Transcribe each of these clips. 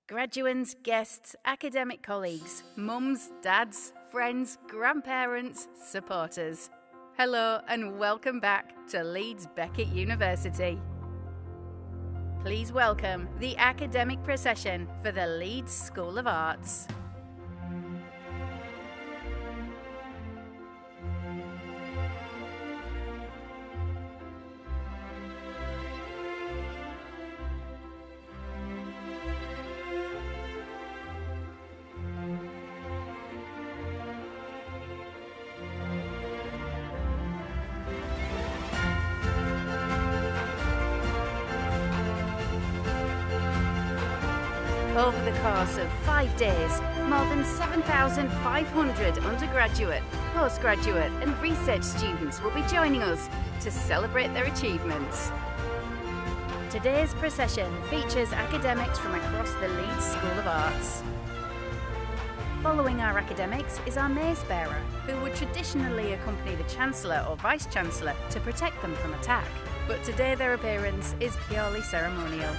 Graduands, guests, academic colleagues, mums, dads, friends, grandparents, supporters. Hello and welcome back to Leeds Beckett University. Please welcome the academic procession for the Leeds School of Arts. Over the course of 5 days, more than 7,500 undergraduate, postgraduate and research students will be joining us to celebrate their achievements. Today's procession features academics from across the Leeds School of Arts. Following our academics is our mace bearer, who would traditionally accompany the Chancellor or Vice-Chancellor to protect them from attack, but today their appearance is purely ceremonial.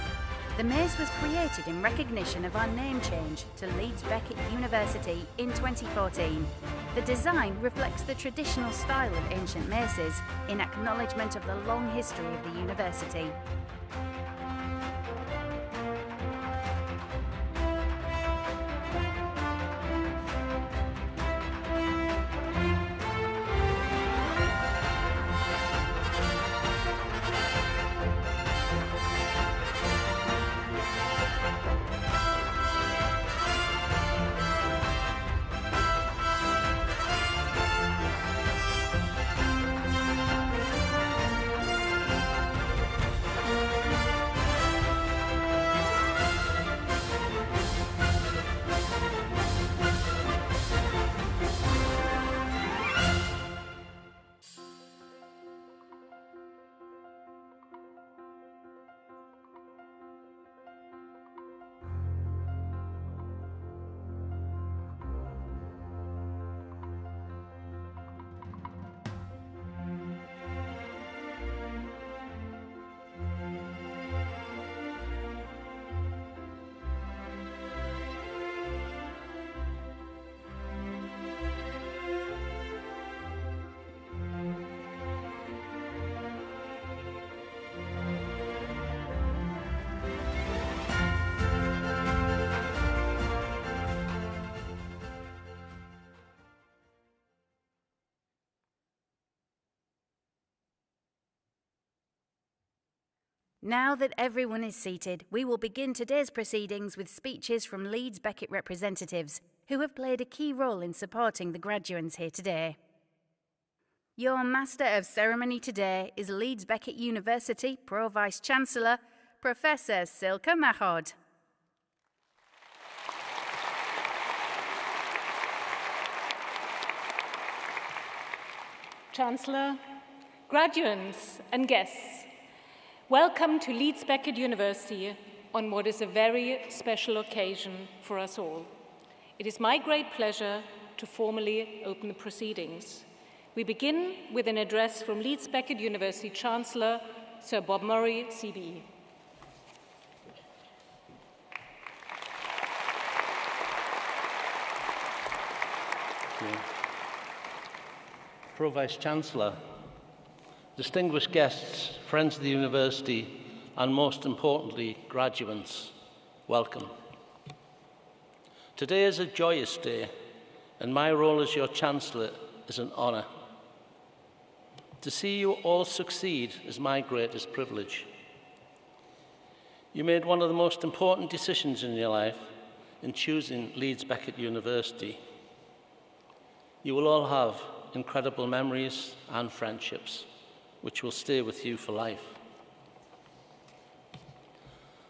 The mace was created in recognition of our name change to Leeds Beckett University in 2014. The design reflects the traditional style of ancient maces in acknowledgement of the long history of the university. Now that everyone is seated, we will begin today's proceedings with speeches from Leeds Beckett representatives who have played a key role in supporting the graduands here today. Your Master of Ceremony today is Leeds Beckett University Pro-Vice-Chancellor, Professor Silke Mahod. Chancellor, graduands and guests, welcome to Leeds Beckett University on what is a very special occasion for us all. It is my great pleasure to formally open the proceedings. We begin with an address from Leeds Beckett University Chancellor, Sir Bob Murray, CBE. Pro-Vice-Chancellor, distinguished guests, friends of the university, and most importantly, graduates, welcome. Today is a joyous day, and my role as your Chancellor is an honour. To see you all succeed is my greatest privilege. You made one of the most important decisions in your life in choosing Leeds Beckett University. You will all have incredible memories and friendships which will stay with you for life.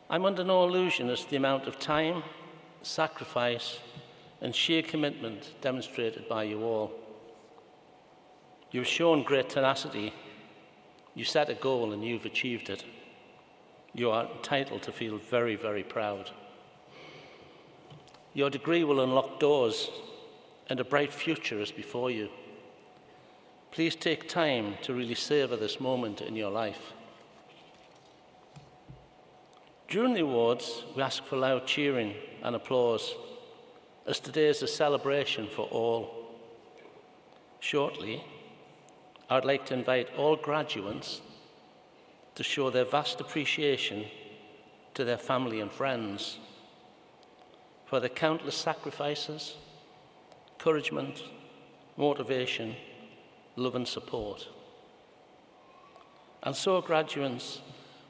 I'm under no illusion as to the amount of time, sacrifice, and sheer commitment demonstrated by you all. You've shown great tenacity. You set a goal and you've achieved it. You are entitled to feel very, very proud. Your degree will unlock doors, and a bright future is before you. Please take time to really savour this moment in your life. During the awards, we ask for loud cheering and applause, as today is a celebration for all. Shortly, I'd like to invite all graduates to show their vast appreciation to their family and friends for their countless sacrifices, encouragement, motivation, love and support. And so, graduates,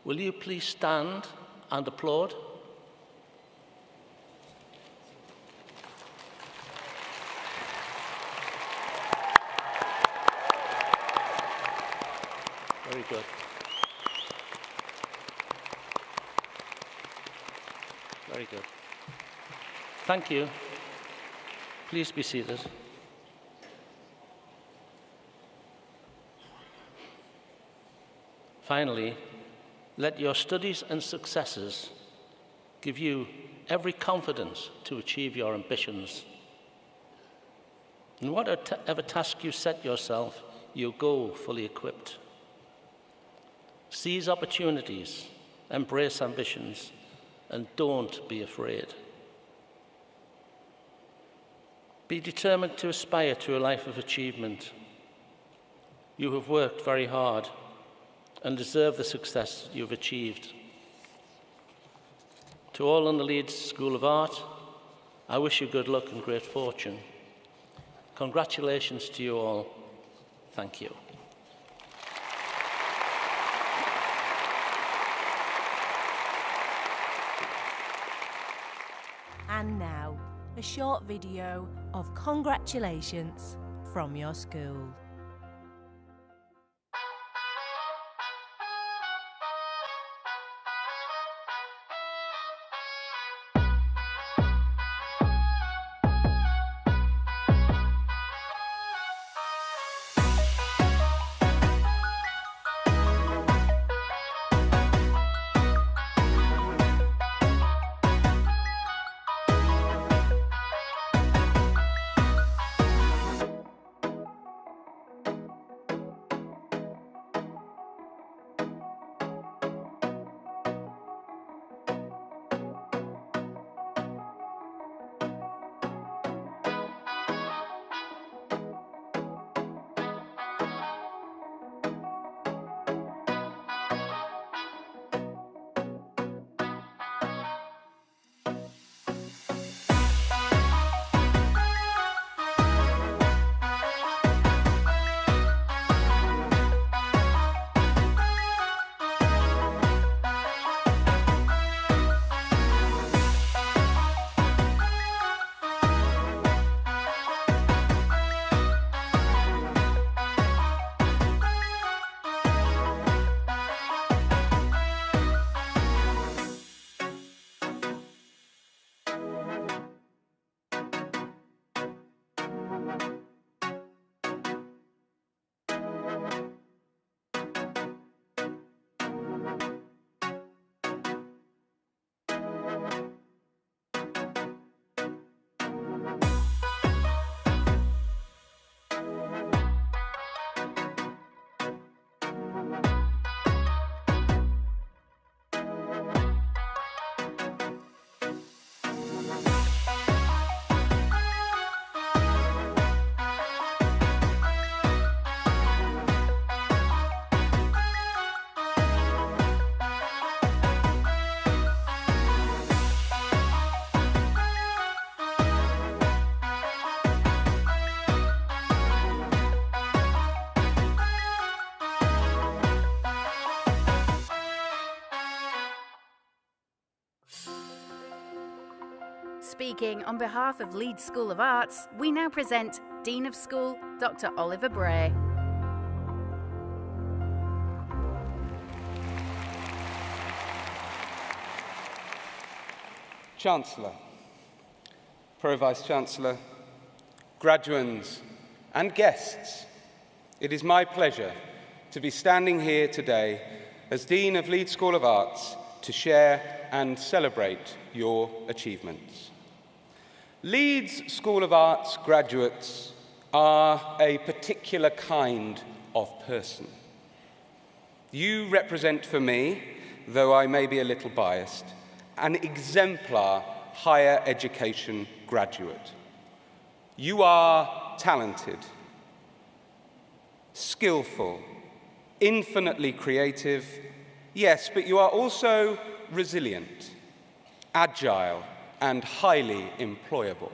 will you please stand and applaud? Very good. Very good. Thank you. Please be seated. Finally, let your studies and successes give you every confidence to achieve your ambitions. In whatever task you set yourself, you go fully equipped. Seize opportunities, embrace ambitions, and don't be afraid. Be determined to aspire to a life of achievement. You have worked very hard and deserve the success you've achieved. To all in the Leeds School of Art, I wish you good luck and great fortune. Congratulations to you all. Thank you. And now, a short video of congratulations from your school. Speaking on behalf of Leeds School of Arts, we now present Dean of School, Dr. Oliver Bray. Chancellor, Pro-Vice-Chancellor, graduands and guests, it is my pleasure to be standing here today as Dean of Leeds School of Arts to share and celebrate your achievements. Leeds School of Arts graduates are a particular kind of person. You represent for me though I may be a little biased, an exemplar higher education graduate. You are talented, skillful, infinitely creative, yes, but you are also resilient, agile, and highly employable.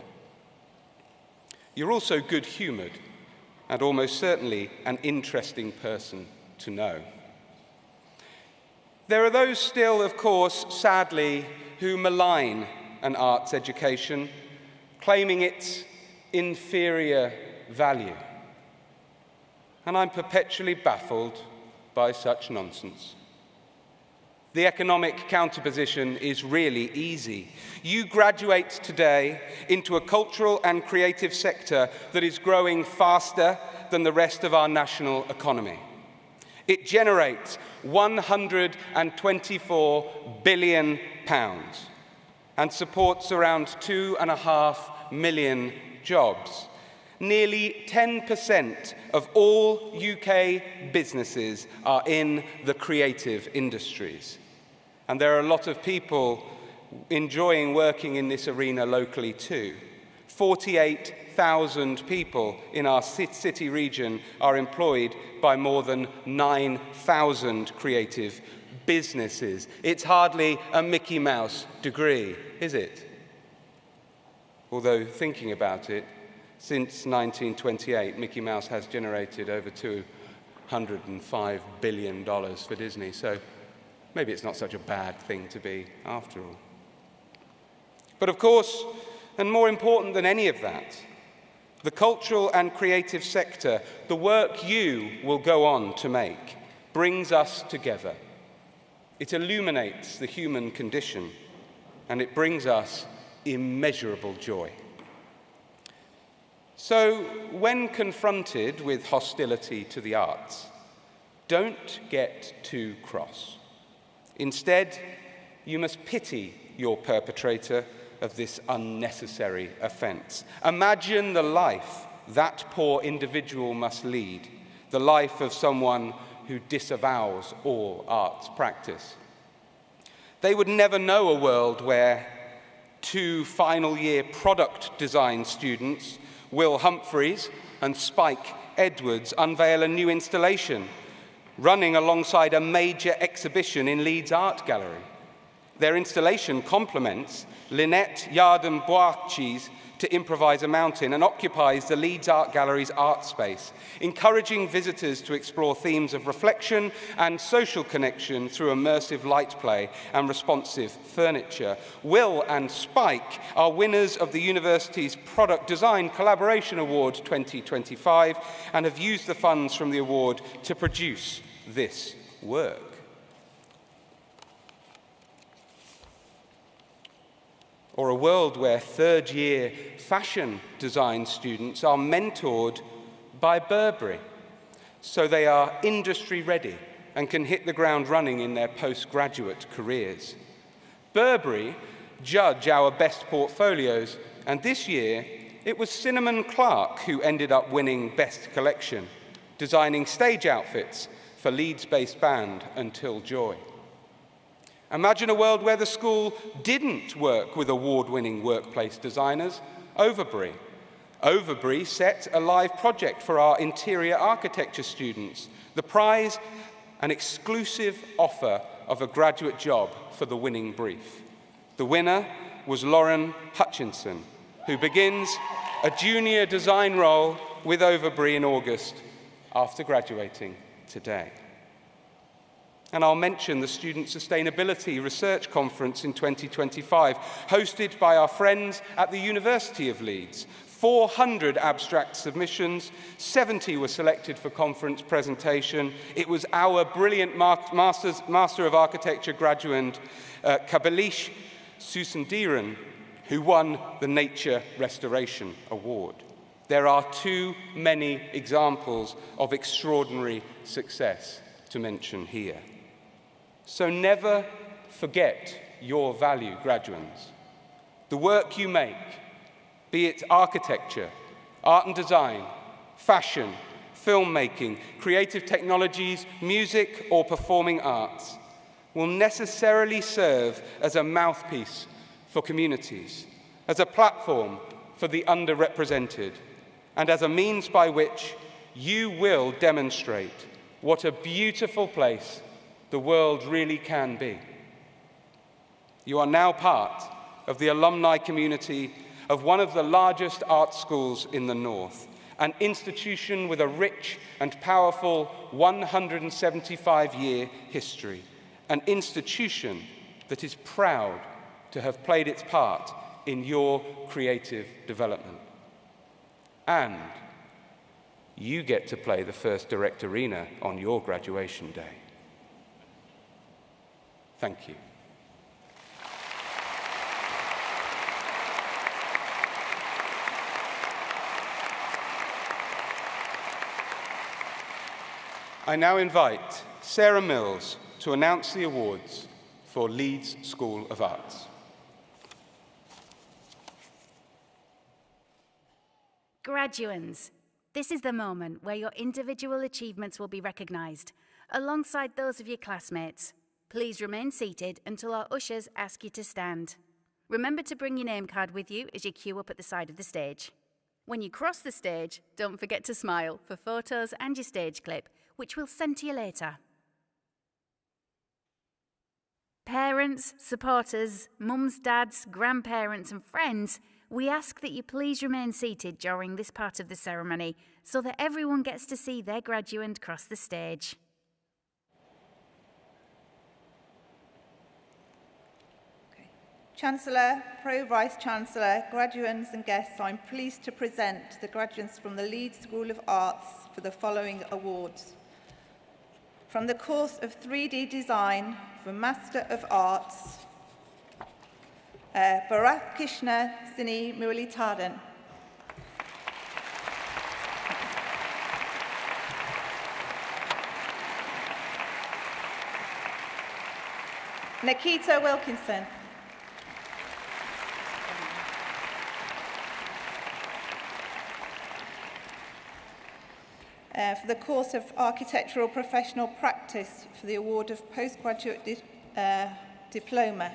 You're also good-humoured and almost certainly an interesting person to know. There are those still, of course, sadly, who malign an arts education, claiming its inferior value. And I'm perpetually baffled by such nonsense. The economic counterposition is really easy. You graduate today into a cultural and creative sector that is growing faster than the rest of our national economy. It generates £124 billion and supports around 2.5 million jobs. Nearly 10% of all UK businesses are in the creative industries. And there are a lot of people enjoying working in this arena locally too. 48,000 people in our city region are employed by more than 9,000 creative businesses. It's hardly a Mickey Mouse degree, is it? Although, thinking about it, since 1928, Mickey Mouse has generated over $205 billion for Disney, so maybe it's not such a bad thing to be after all. But of course, and more important than any of that, the cultural and creative sector, the work you will go on to make, brings us together. It illuminates the human condition, and it brings us immeasurable joy. So, when confronted with hostility to the arts, don't get too cross. Instead, you must pity your perpetrator of this unnecessary offence. Imagine the life that poor individual must lead, the life of someone who disavows all arts practice. They would never know a world where 2 final-year product design students, Will Humphreys and Spike Edwards, unveil a new installation running alongside a major exhibition in Leeds Art Gallery. Their installation complements Lynette Yarden-Boakye's To Improvise a Mountain and occupies the Leeds Art Gallery's art space, encouraging visitors to explore themes of reflection and social connection through immersive light play and responsive furniture. Will and Spike are winners of the university's Product Design Collaboration Award 2025 and have used the funds from the award to produce this work. Or a world where third-year fashion design students are mentored by Burberry, so they are industry-ready and can hit the ground running in their postgraduate careers. Burberry judge our best portfolios, and this year it was Cinnamon Clark who ended up winning Best Collection, designing stage outfits for Leeds-based band Until Joy. Imagine a world where the school didn't work with award-winning workplace designers, Overbury. Overbury set a live project for our interior architecture students. The prize, an exclusive offer of a graduate job for the winning brief. The winner was Lauren Hutchinson, who begins a junior design role with Overbury in August after graduating today. And I'll mention the Student Sustainability Research Conference in 2025, hosted by our friends at the University of Leeds. 400 abstract submissions, 70 were selected for conference presentation. It was our brilliant Master of Architecture graduate, Kabalish Susandiran, who won the Nature Restoration Award. There are too many examples of extraordinary success to mention here. So never forget your value, graduates. The work you make, be it architecture, art and design, fashion, filmmaking, creative technologies, music, or performing arts, will necessarily serve as a mouthpiece for communities, as a platform for the underrepresented, and as a means by which you will demonstrate what a beautiful place the world really can be. You are now part of the alumni community of one of the largest art schools in the North, an institution with a rich and powerful 175-year history, an institution that is proud to have played its part in your creative development. And you get to play the first direct arena on your graduation day. Thank you. I now invite Sarah Mills to announce the awards for Leeds School of Arts. Graduands, this is the moment where your individual achievements will be recognised, alongside those of your classmates. Please remain seated until our ushers ask you to stand. Remember to bring your name card with you as you queue up at the side of the stage. When you cross the stage, don't forget to smile for photos and your stage clip, which we'll send to you later. Parents, supporters, mums, dads, grandparents and friends, we ask that you please remain seated during this part of the ceremony so that everyone gets to see their graduand cross the stage. Chancellor, Pro-Vice-Chancellor, graduands and guests, I'm pleased to present the graduates from the Leeds School of Arts for the following awards. From the course of 3D Design for Master of Arts, Bharath Krishna Sini Muralidharan. Nikita Wilkinson. For the course of Architectural Professional Practice for the award of Postgraduate Diploma,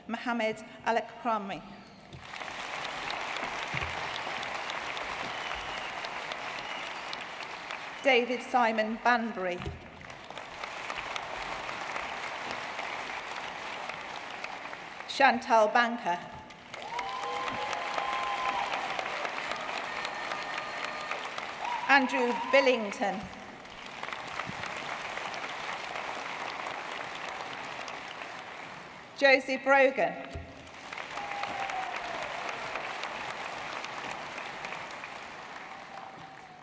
Mohammed Al-Akrami. David Simon Banbury. Chantal Banker. Andrew Billington. Josie Brogan.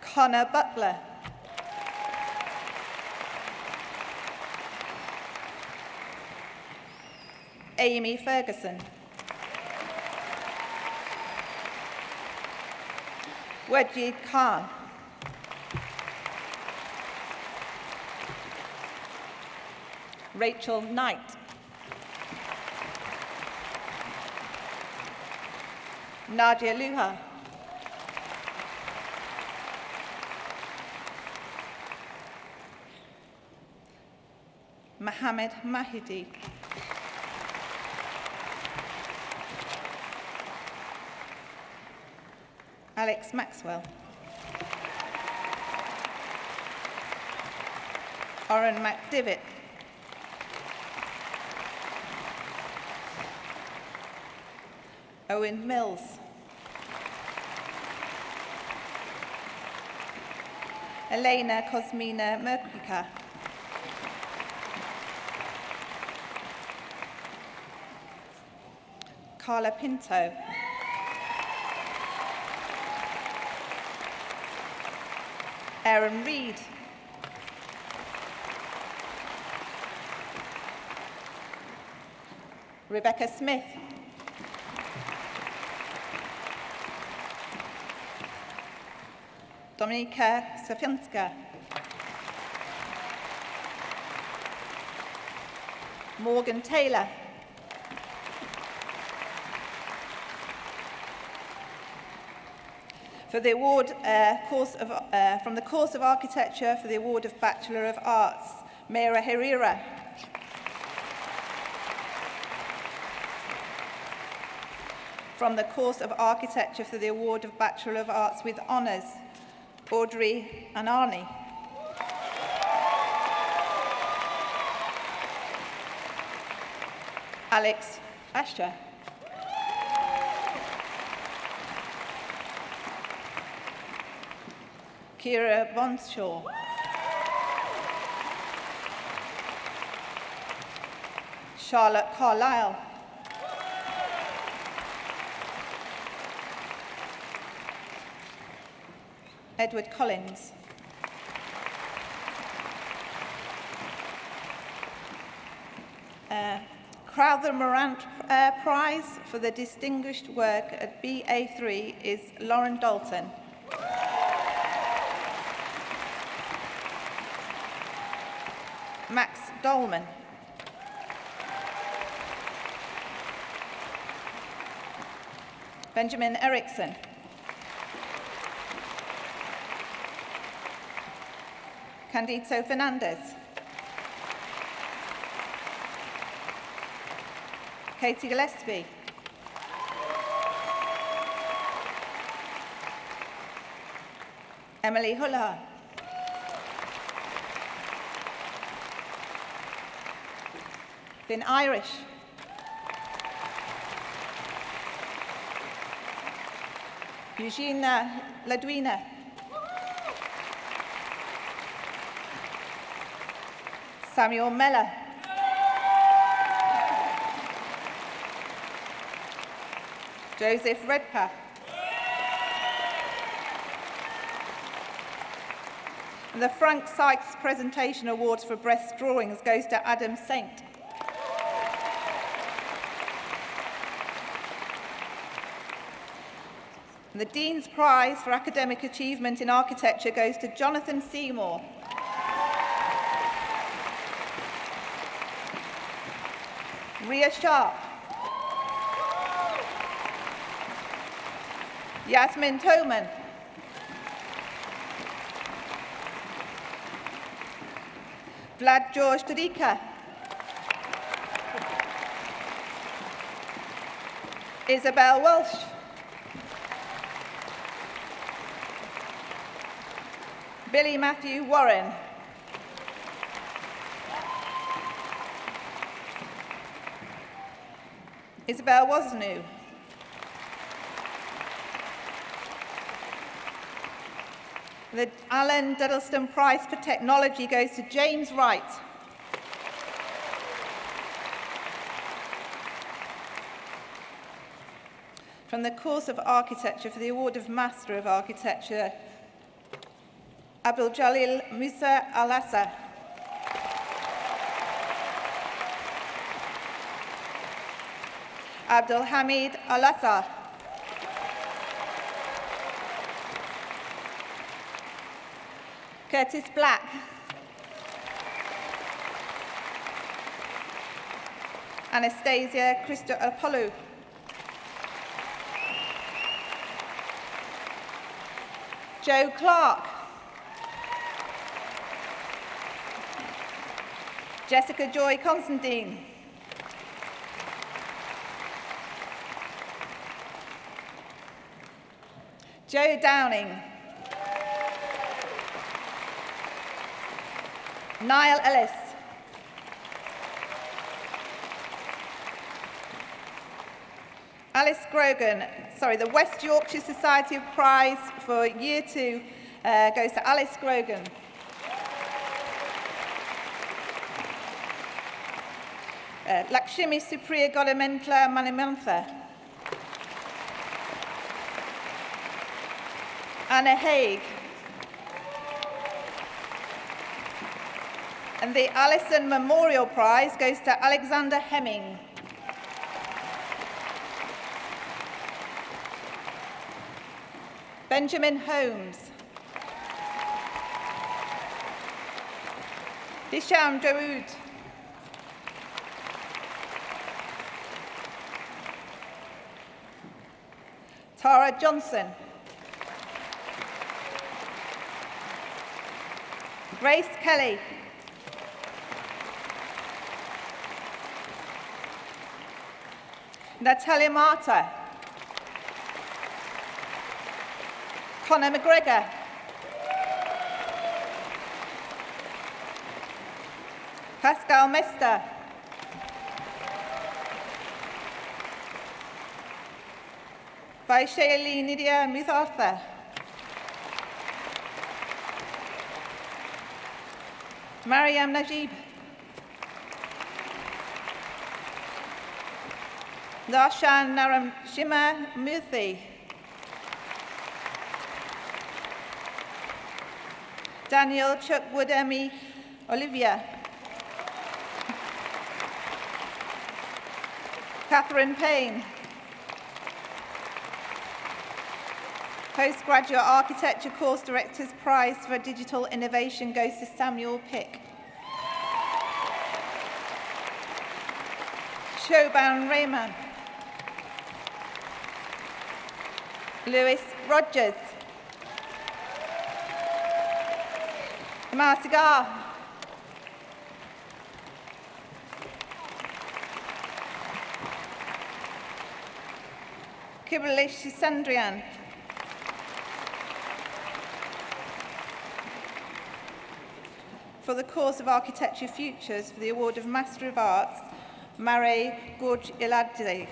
Connor Butler. Amy Ferguson. Wajid Khan. Rachel Knight. Nadia Luha. Mohammed Mahidi. Alex Maxwell. Oren McDivitt. Owen Mills. Elena Kosmina Merkika. Carla Pinto. Aaron Reed. Rebecca Smith. Dominika Sofianska. Morgan Taylor. For the award from the course of Architecture for the award of Bachelor of Arts, Meira Herrera. from the course of Architecture for the award of Bachelor of Arts with Honours, Audrey and Arnie. Alex Asher. Kira Bonshaw. Charlotte Carlyle. Edward Collins. Crowther Morant Prize for the distinguished work at BA3 is Lauren Dalton. Max Dolman. Benjamin Erickson. Candido Fernandez. Katie Gillespie. Emily Huller. Finn Irish. Eugenia Laduina. Samuel Meller. Joseph Redpath. And the Frank Sykes Presentation Awards for Breast Drawings goes to Adam Saint. And the Dean's Prize for Academic Achievement in Architecture goes to Jonathan Seymour. Ria Sharp. Yasmin Toman. Vlad George Tadika. Isabel Welsh. Billy Matthew Warren. Isabel Wasnu. The Alan Duddleston Prize for Technology goes to James Wright. From the course of Architecture for the award of Master of Architecture, Abdul Jalil Musa Al-Assa. Abdul Hamid Al-Assa. Curtis Black. Anastasia Christopoulou. Joe Clark. Jessica Joy Constantine. Joe Downing. Niall Ellis. Alice Grogan, the West Yorkshire Society of Prize for Year 2 goes to Alice Grogan. Lakshmi Supriya Godamentla Manimantha. Anna Haig. And the Allison Memorial Prize goes to Alexander Hemming. Benjamin Holmes. Disham Dawood. Tara Johnson. Grace Kelly. Natalia Marta. Conor McGregor. Pascal Mester. Vaishali Nidya Muthartha. Mariam Najib. Darshan Naramshima Murthy. Daniel Chukwudemi Olivia. Catherine Payne. Postgraduate Architecture Course Director's Prize for Digital Innovation goes to Samuel Pick. Shoban Rayman. Lewis Rogers. Marsigar. Kibalish Sandrian. For the course of Architecture Futures for the award of Master of Arts, Mare Gorj Iladze.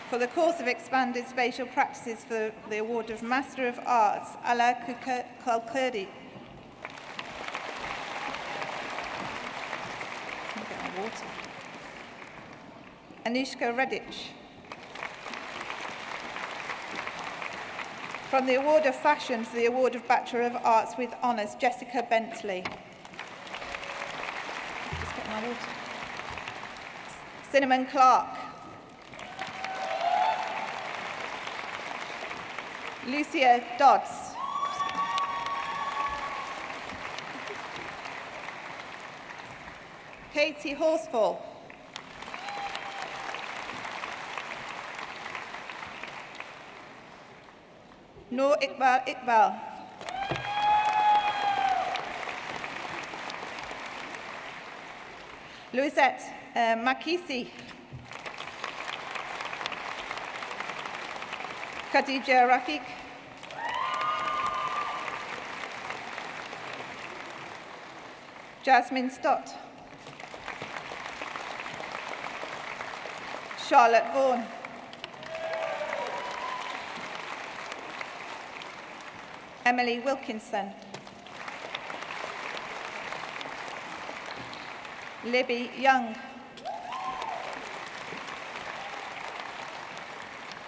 For the course of Expanded Spatial Practices for the award of Master of Arts, Ala Kulkurdi. Anushka Redich. From the Award of Fashion to the Award of Bachelor of Arts with Honours, Jessica Bentley. Just get my water. Cinnamon Clark. Lucia Dodds. Katie Horsfall. Noor Iqbal. Louisette Makisi. Khadija Rafiq. Jasmine Stott. Charlotte Vaughan. Emily Wilkinson. Libby Young.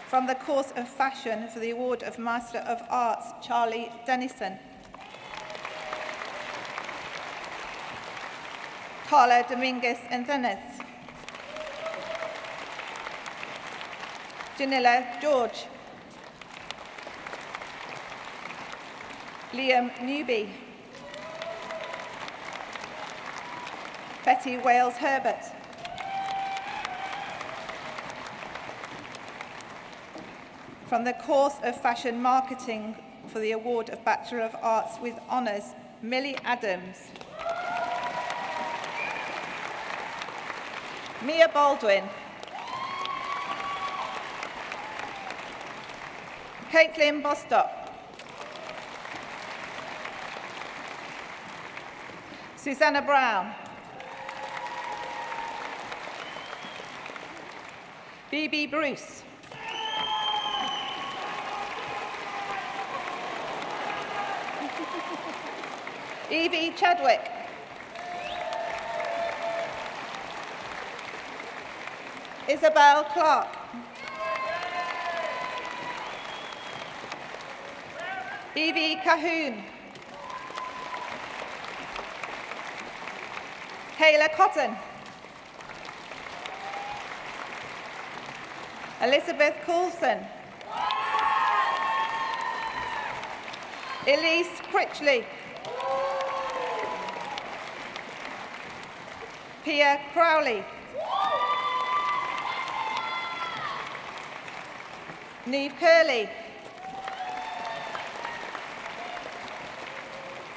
From the course of Fashion for the award of Master of Arts, Charlie Dennison. Carla Dominguez Anthenes. Janilla George. Liam Newby. Betty Wales Herbert. From the course of Fashion Marketing for the award of Bachelor of Arts with Honours, Millie Adams. Mia Baldwin. Caitlin Bostock. Susanna Brown. Phoebe Bruce. Evie Chadwick. Isabel Clark. Evie Cahoon. Kayla Cotton. Elizabeth Coulson. Elise Critchley. Pia Crowley. Neve Curley.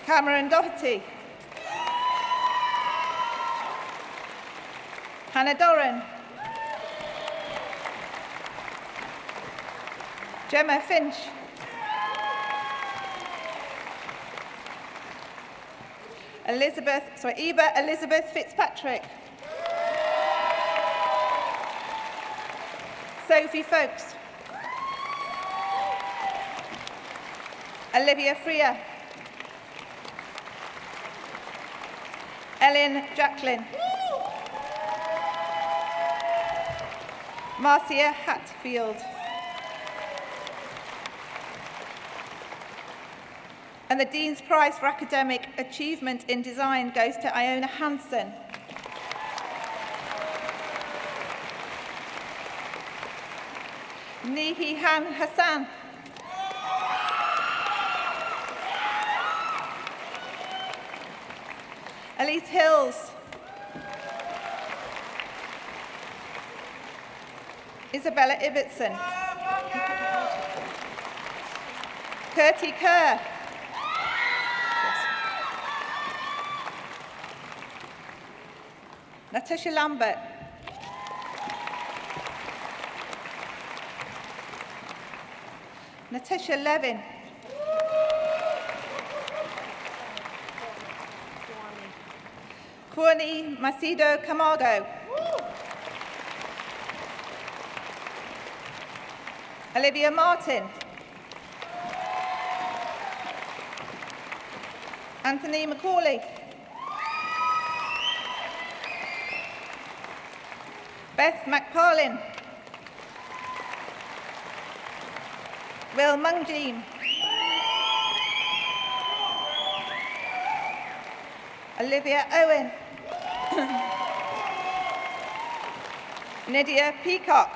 Cameron Doherty. Hannah Doran. Gemma Finch. Eva Elizabeth Fitzpatrick. Sophie Folkes. Olivia Freer. Ellen Jacqueline. Marcia Hatfield. And the Dean's Prize for Academic Achievement in Design goes to Iona Hansen. Nihihan Hassan. Elise Hills. Isabella Ibbotson. Curtie Kerr. Natasha Lambert. Natasha Levin. Kwani Macedo Camargo. Olivia Martin. Anthony Macaulay. Beth McParlin. Will Mungjim. Olivia Owen. Nydia Peacock.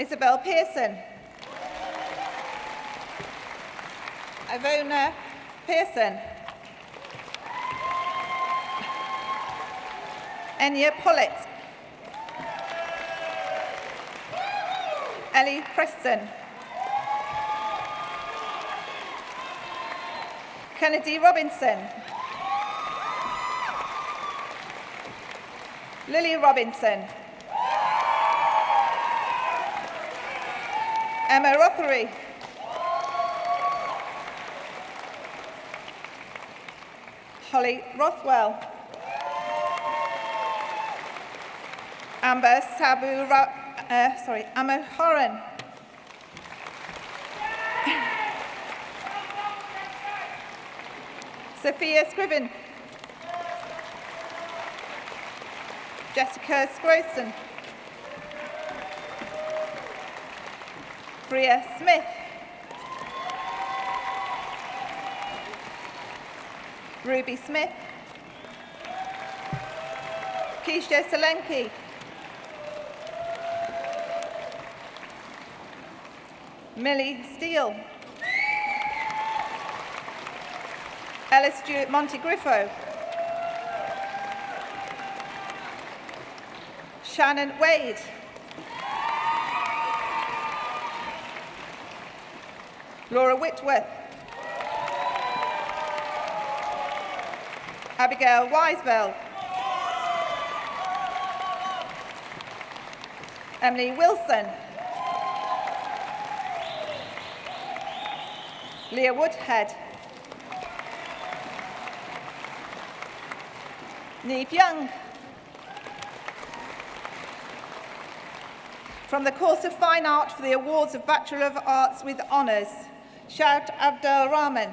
Isabel Pearson. Ivona Pearson. Enya Pollett. Ellie Preston. Kennedy Robinson. Lily Robinson. Emma Rothery. Holly Rothwell. Amber Amma Horan. Sophia Scriven. Jessica Scroyston. Bria Smith. Ruby Smith. Keisha Solenki. Millie Steele. Ella Stewart Montegriffo. Shannon Wade. Laura Whitworth. Abigail Wisebell. Emily Wilson. Leah Woodhead. Neve Young. From the course of Fine Art for the awards of Bachelor of Arts with Honours, Shout Abdul Rahman.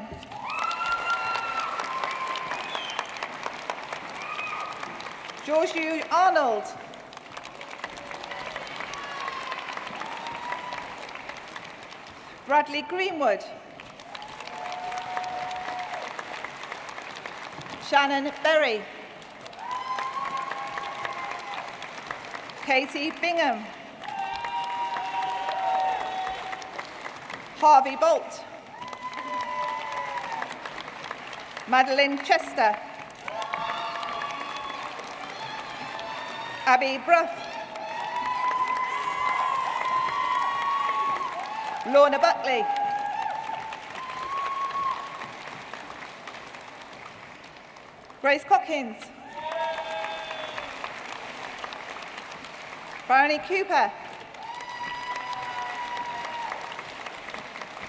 George Hugh Arnold. Bradley Greenwood. Shannon Berry. Katie Bingham. Harvey Bolt. Madeline Chester. Abby Bruff. Lorna Buckley. Grace Cockins. Bryony Cooper.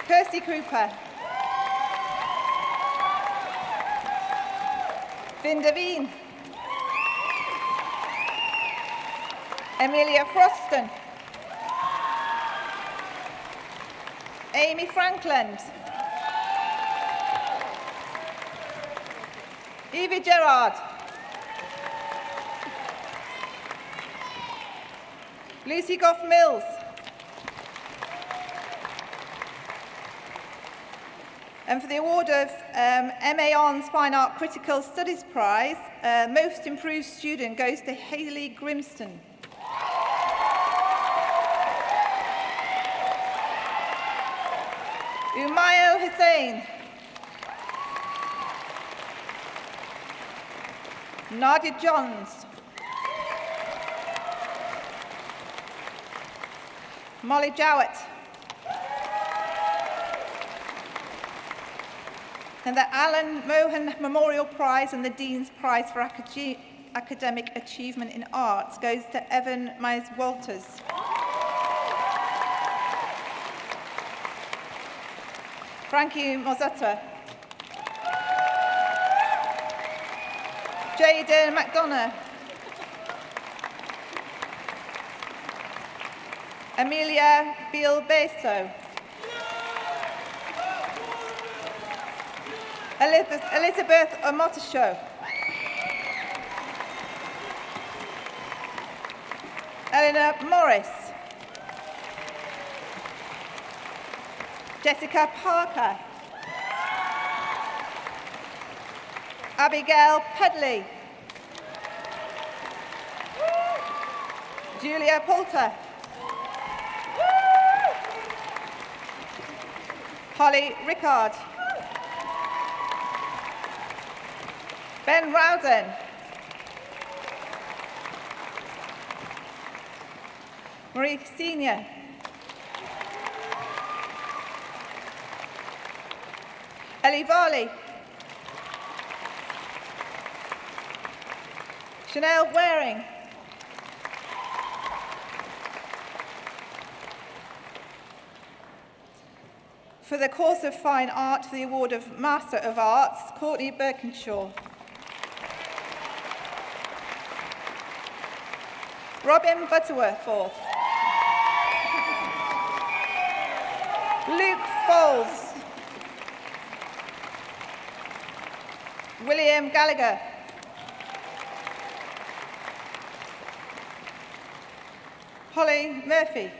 Kirsty Cooper. Vin Devine. Amelia Froston. Amy Frankland. Evie Gerard. Lucy Goff-Mills. And for the award of MA On's Fine Art Critical Studies Prize, Most Improved Student goes to Hayley Grimston. Umayel Hussain. Nadia Johns. Molly Jowett. And the Alan Mohan Memorial Prize and the Dean's Prize for Academic Achievement in Arts goes to Evan Myers-Walters. Frankie Mozzetta. Jayden McDonough. Amelia Beal-Beso. Elizabeth Omotosho. Eleanor Morris. Jessica Parker. Abigail Pedley. Julia Poulter. Holly Rickard. Ben Rowden. Marie Senior. Ellie Varley. Chanel Waring. For the course of Fine Art, for the award of Master of Arts, Courtney Birkinshaw. Robin Butterworth. Luke Foles. William Gallagher. Holly Murphy.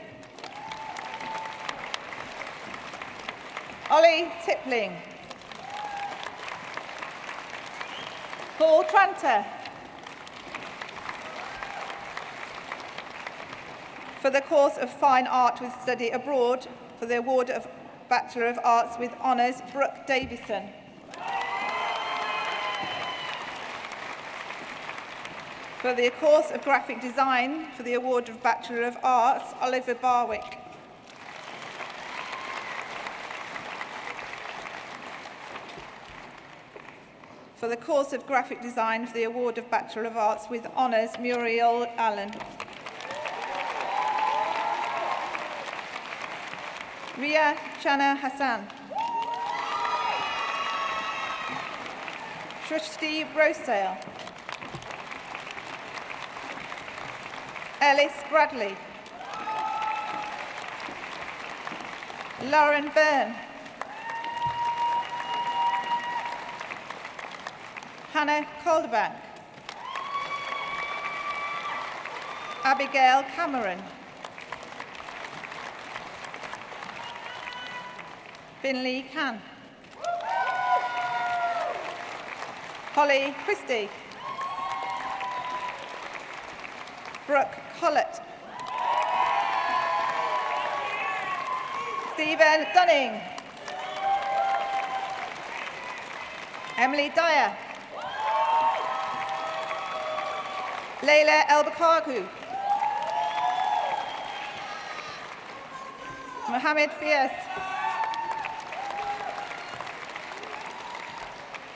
Ollie Tipling. Paul Tranter. For the course of Fine Art with Study Abroad, for the award of Bachelor of Arts with Honours, Brooke Davison. For the course of Graphic Design, for the award of Bachelor of Arts, Oliver Barwick. For the course of Graphic Design, for the award of Bachelor of Arts with Honours, Muriel Allen. Ria Chana Hassan. Shrishti Rosedale. Ellis Bradley. Lauren Byrne. Hannah Calderbank. Abigail Cameron. Finley Khan. Holly Christie. Brooke Collett. Stephen Dunning. Emily Dyer. Leila El-Bakhagu. Mohammed Fierce.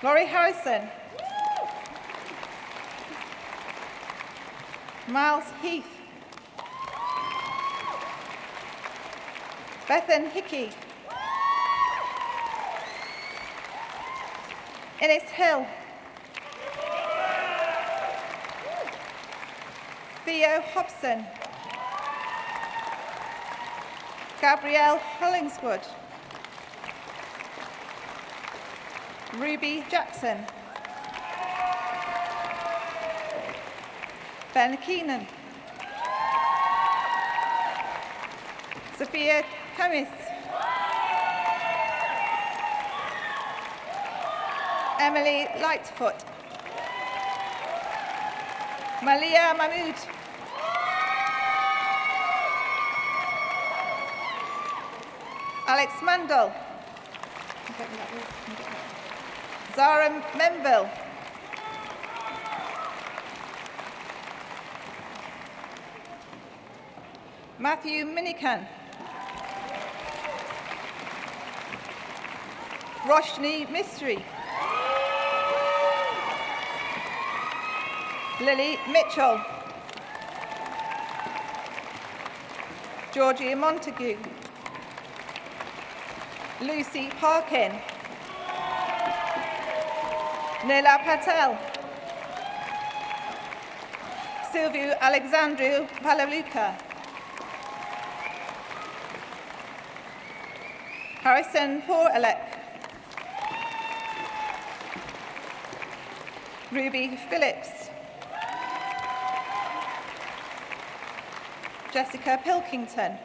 Laurie Harrison. Miles Heath. Bethan Hickey. Innes Hill. Theo Hobson. Gabrielle Hollingswood. Ruby Jackson. Ben Keenan. Sophia Cummins. Emily Lightfoot. Malia Mahmood. Alex Mandel. Zara Menville. Matthew Minican. Roshni Mystery. Lily Mitchell. Georgia Montague. Lucy Parkin. Nila Patel. Silvio Alexandru Palaluka. Harrison Porelek. Ruby Phillips. Jessica Pilkington.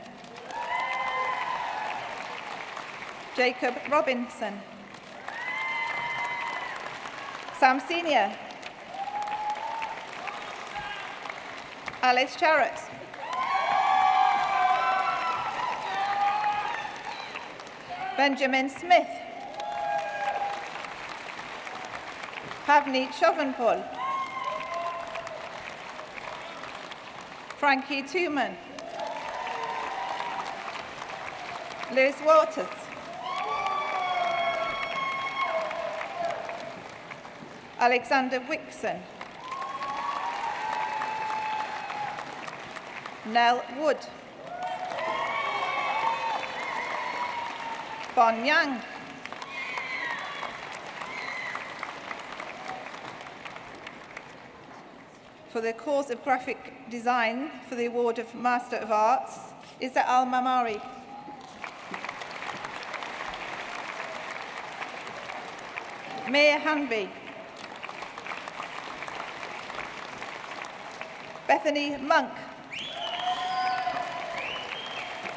Jacob Robinson. Sam Senior. Alice Jarrett. Benjamin Smith. Pavni Chauvenpol. Frankie Tooman. Liz Waters. Alexander Wixon. Nell Wood. Bon Yang. For the course of graphic design for the award of Master of Arts, Isa Al-Mamari. Mia Hanby. Bethany Monk.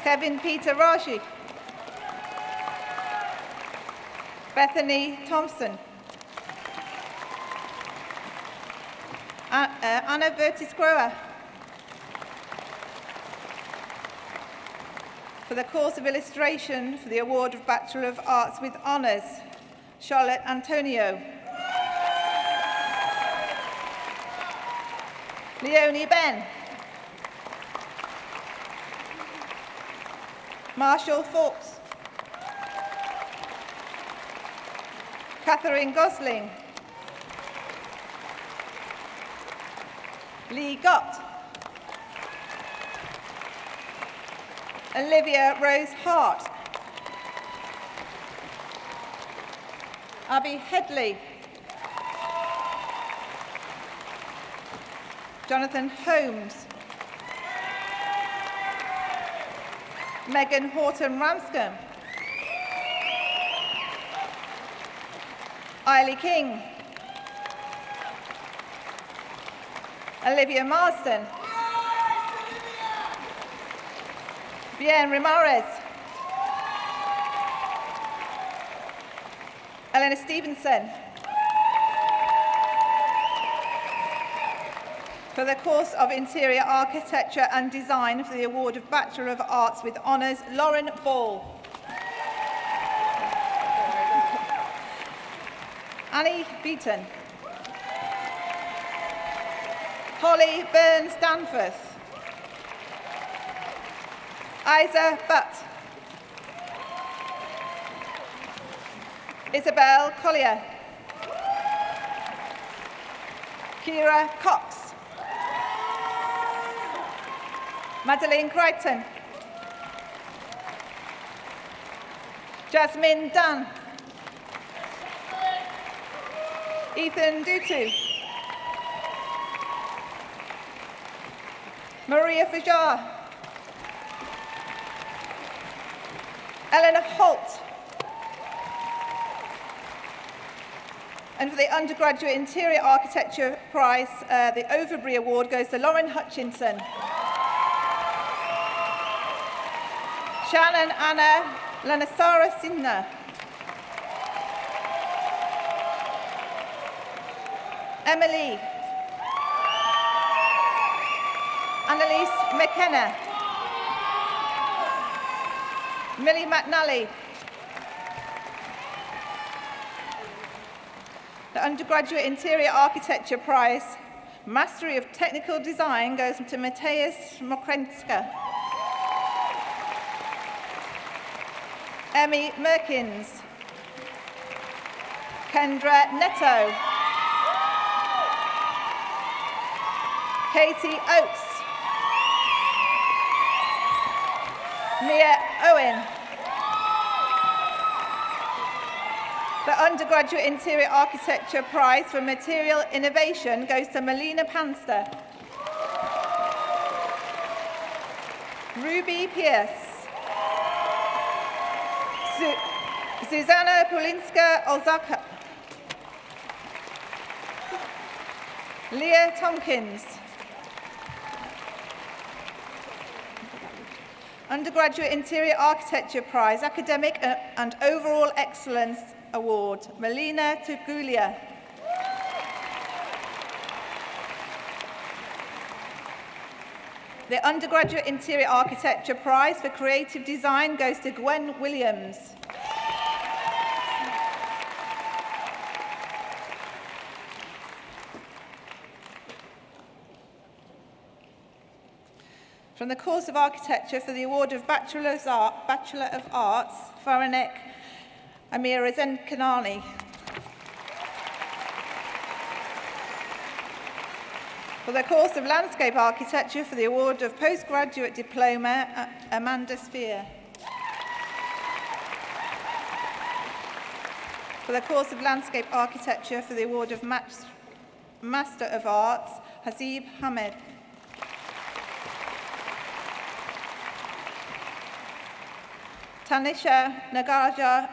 Kevin Peter Raji. Bethany Thompson. Anna Vertis Grower. For the course of illustration for the award of Bachelor of Arts with Honours, Charlotte Antonio. Leonie Ben. Marshall Fox. Catherine Gosling. Lee Gott. Olivia Rose Hart. Abby Headley. Jonathan Holmes. Megan Horton Ramscombe. Eiley King. Olivia Marsden. Bien Ramirez. Eleanor Stevenson. For the course of Interior Architecture and Design for the award of Bachelor of Arts with Honours, Lauren Ball. Annie Beaton. Holly Burns Danforth. Isa Butt. Isabel Collier. Kira Cox. Madeleine Crichton. Jasmine Dunn. Ethan Dutu. Maria Fajar. Eleanor Holt. And for the Undergraduate Interior Architecture Prize, the Overbury Award goes to Lauren Hutchinson. Shannon Anna Lanasara Sinha. Emily. Annalise McKenna. Millie McNally. The Undergraduate Interior Architecture Prize, Mastery of Technical Design, goes to Mateusz Mokrenska. Emmy Merkins. Kendra Neto. Katie Oates. Mia Owen. The Undergraduate Interior Architecture Prize for Material Innovation goes to Melina Panster. Ruby Pierce. Susanna Polinska-Olzaka. Leah Tompkins. Undergraduate Interior Architecture Prize, Academic and Overall Excellence Award, Melina Tugulia. The Undergraduate Interior Architecture Prize for Creative Design goes to Gwen Williams. From the course of Architecture for the award of Bachelor of Arts, Faranek Amir Kanani. For the course of Landscape Architecture for the award of Postgraduate Diploma, Amanda Spear. For the course of Landscape Architecture for the award of Master of Arts, Hazib Hamed. Tanisha Nagaja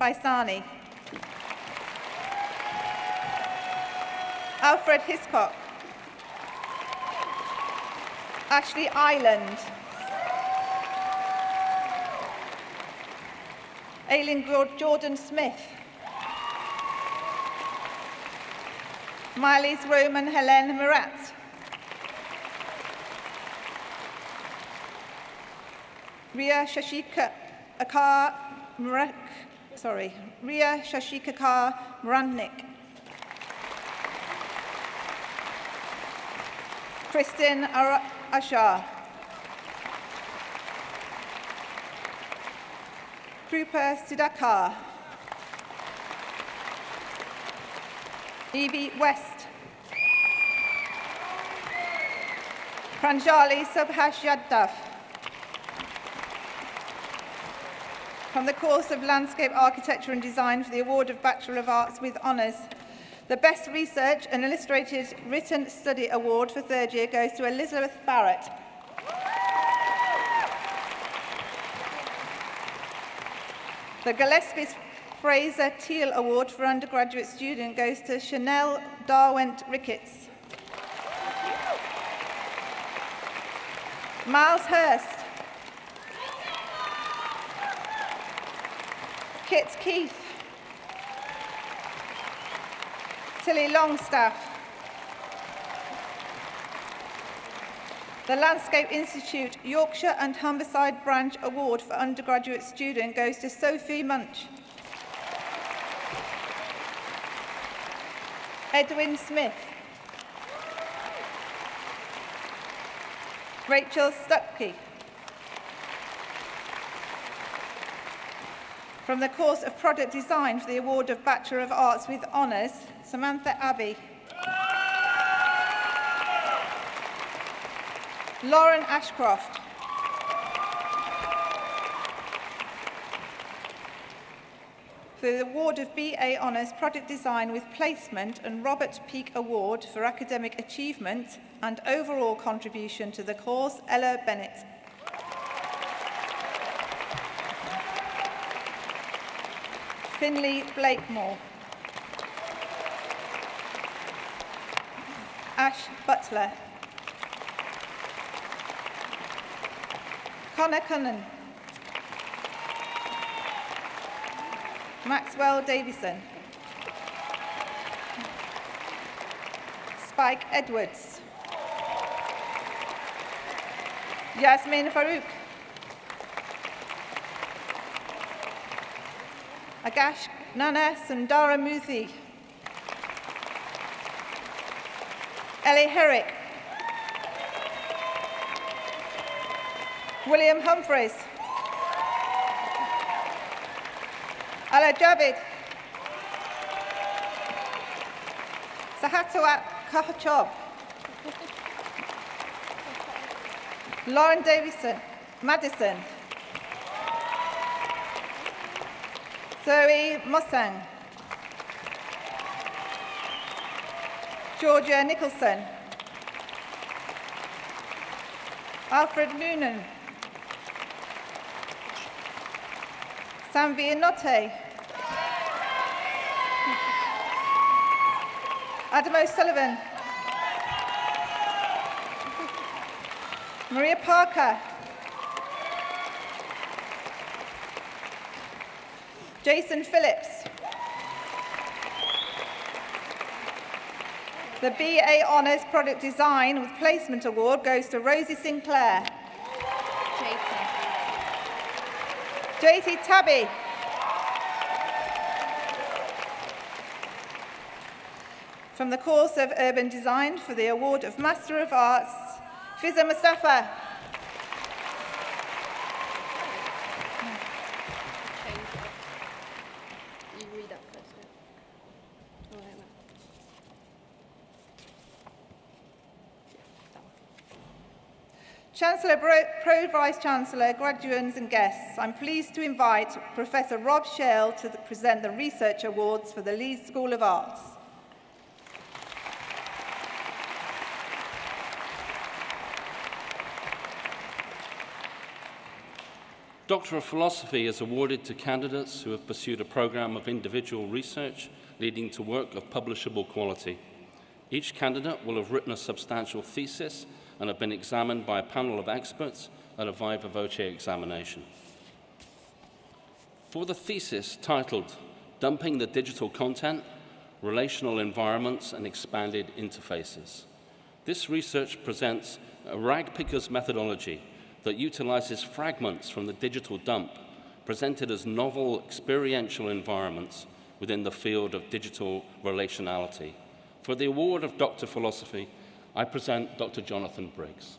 Baisani. Alfred Hiscock. Ashley Island. Aileen Jordan Smith. Miley's Roman Helen Murat. Ria Shashika Murantnik. Kristin Ashar. Krupa Sudhakar. Evie West. Pranjali Subhash Yadav. From the course of Landscape Architecture and Design for the award of Bachelor of Arts with Honours, the Best Research and Illustrated Written Study Award for third year goes to Elizabeth Barrett. The Gillespie Fraser Teal Award for undergraduate student goes to Chanel Darwent Ricketts. Miles Hurst. Kit Keith. Tilly Longstaff. The Landscape Institute Yorkshire and Humberside Branch Award for undergraduate student goes to Sophie Munch. Edwin Smith. Rachel Stuckey. From the course of Product Design for the award of Bachelor of Arts with Honours, Samantha Abbey. Lauren Ashcroft. for the award of BA Honours Product Design with Placement and Robert Peake Award for Academic Achievement and Overall Contribution to the cause, Ella Bennett. Finley Blakemore. Ash Butler. Connor Cunnan. Maxwell Davison. Spike Edwards. Yasmin Farouk. Agash Nana Sundara Muthi. Ellie Herrick. William Humphreys. Ala Javid. Sahatawat Kahachob. Lauren Davison. Madison. Zoe Mossang. Georgia Nicholson. Alfred Moonen. Samvi Notte. Adam O'Sullivan. Maria Parker. Jason Phillips. The BA Honours Product Design with Placement Award goes to Rosie Sinclair. JT Tabby. From the course of Urban Design for the Award of Master of Arts, Fiza Mustafa. Chancellor, Pro Vice-Chancellor, graduates and guests, I'm pleased to invite Professor Rob Shell to present the Research Awards for the Leeds School of Arts. Doctor of Philosophy is awarded to candidates who have pursued a programme of individual research leading to work of publishable quality. Each candidate will have written a substantial thesis and have been examined by a panel of experts at a viva voce examination. For the thesis titled Dumping the Digital Content, Relational Environments and Expanded Interfaces, this research presents a rag picker's methodology that utilizes fragments from the digital dump presented as novel experiential environments within the field of digital relationality. For the award of Doctor of Philosophy, I present Dr. Jonathan Briggs.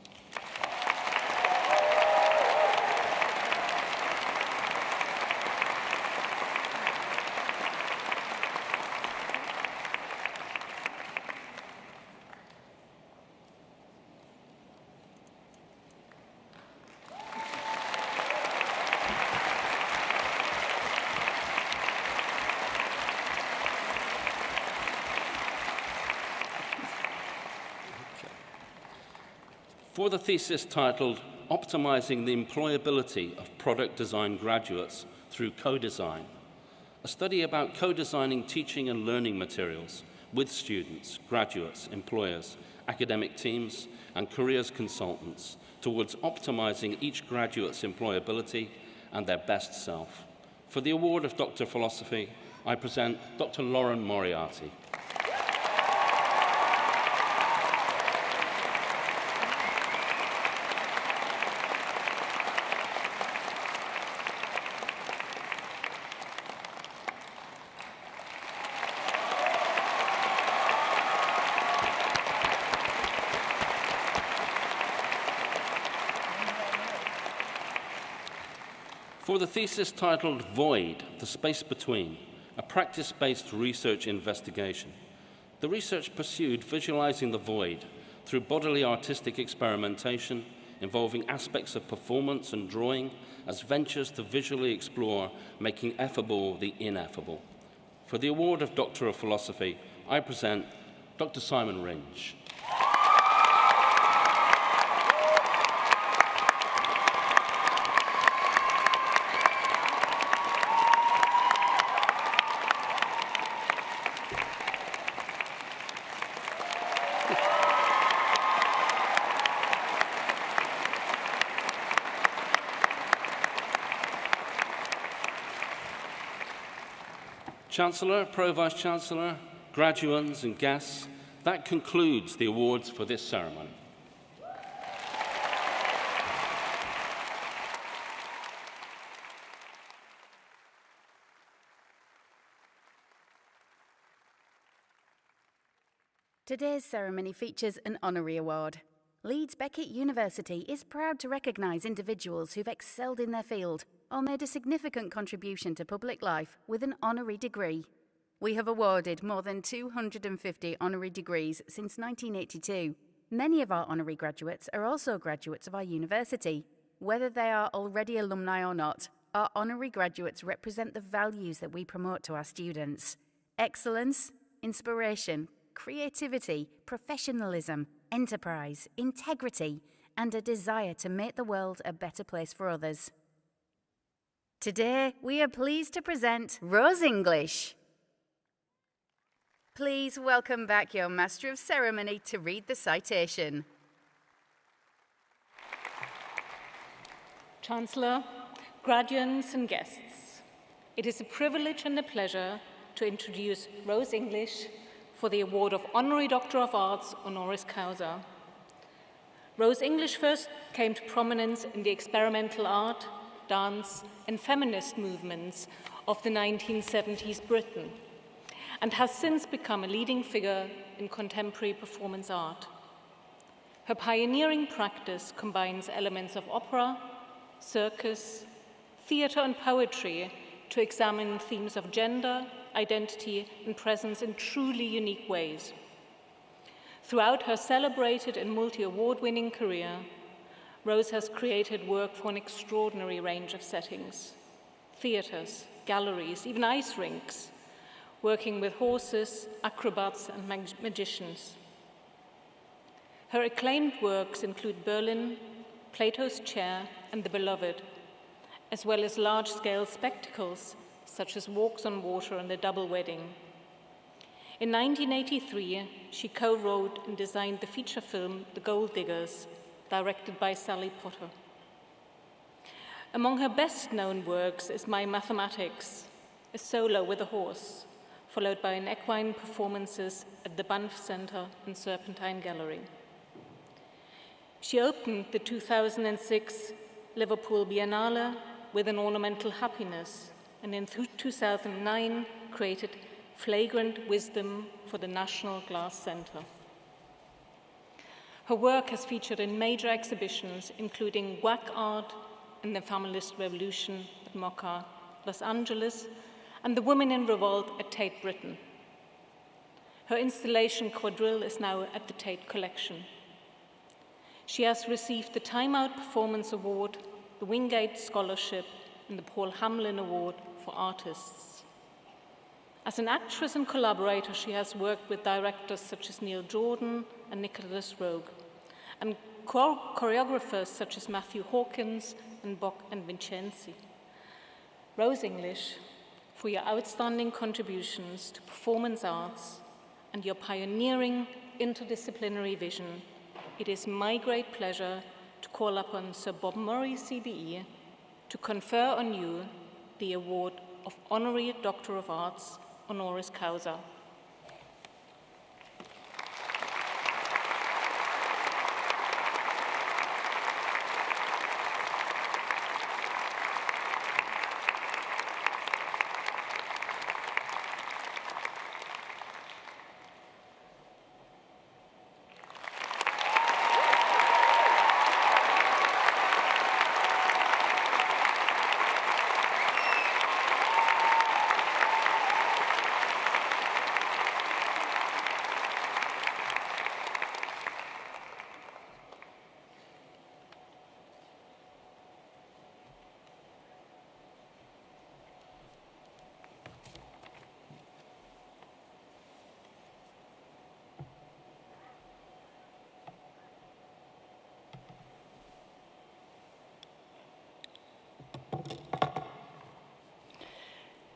For the thesis titled Optimizing the Employability of Product Design Graduates Through Co-Design, a study about co-designing teaching and learning materials with students, graduates, employers, academic teams, and careers consultants towards optimizing each graduate's employability and their best self. For the award of Doctor of Philosophy, I present Dr. Lauren Moriarty. For the thesis titled Void, the Space Between, a practice-based research investigation, the research pursued visualizing the void through bodily artistic experimentation involving aspects of performance and drawing as ventures to visually explore making effable the ineffable. For the award of Doctor of Philosophy, I present Dr. Simon Ringe. Chancellor, Pro-Vice Chancellor, graduands and guests, that concludes the awards for this ceremony. Today's ceremony features an honorary award. Leeds Beckett University is proud to recognise individuals who've excelled in their field or made a significant contribution to public life with an honorary degree. We have awarded more than 250 honorary degrees since 1982. Many of our honorary graduates are also graduates of our university. Whether they are already alumni or not, our honorary graduates represent the values that we promote to our students: excellence, inspiration, creativity, professionalism, enterprise, integrity, and a desire to make the world a better place for others. Today, we are pleased to present Rose English. Please welcome back your Master of Ceremony to read the citation. Chancellor, graduands and guests, it is a privilege and a pleasure to introduce Rose English for the award of Honorary Doctor of Arts honoris causa. Rose English first came to prominence in the experimental art, dance, and feminist movements of the 1970s Britain, and has since become a leading figure in contemporary performance art. Her pioneering practice combines elements of opera, circus, theatre, and poetry to examine themes of gender, identity, and presence in truly unique ways. Throughout her celebrated and multi-award-winning career, Rose has created work for an extraordinary range of settings: theatres, galleries, even ice rinks, working with horses, acrobats, and magicians. Her acclaimed works include Berlin, Plato's Chair, and The Beloved, as well as large-scale spectacles such as Walks on Water and The Double Wedding. In 1983, she co-wrote and designed the feature film The Gold Diggers, directed by Sally Potter. Among her best-known works is My Mathematics, a solo with a horse, followed by an equine performances at the Banff Centre and Serpentine Gallery. She opened the 2006 Liverpool Biennale with an ornamental happiness, and in 2009 created Flagrant Wisdom for the National Glass Centre. Her work has featured in major exhibitions, including WAC Art and the Feminist Revolution at MoCA, Los Angeles, and the Women in Revolt at Tate Britain. Her installation Quadrille is now at the Tate Collection. She has received the Time Out Performance Award, the Wingate Scholarship, and the Paul Hamlin Award for Artists. As an actress and collaborator, she has worked with directors such as Neil Jordan and Nicholas Roeg, and choreographers such as Matthew Hawkins and Bock and Vincenzi. Rose English, for your outstanding contributions to performance arts and your pioneering interdisciplinary vision, it is my great pleasure to call upon Sir Bob Murray, CBE, to confer on you the award of Honorary Doctor of Arts honoris causa.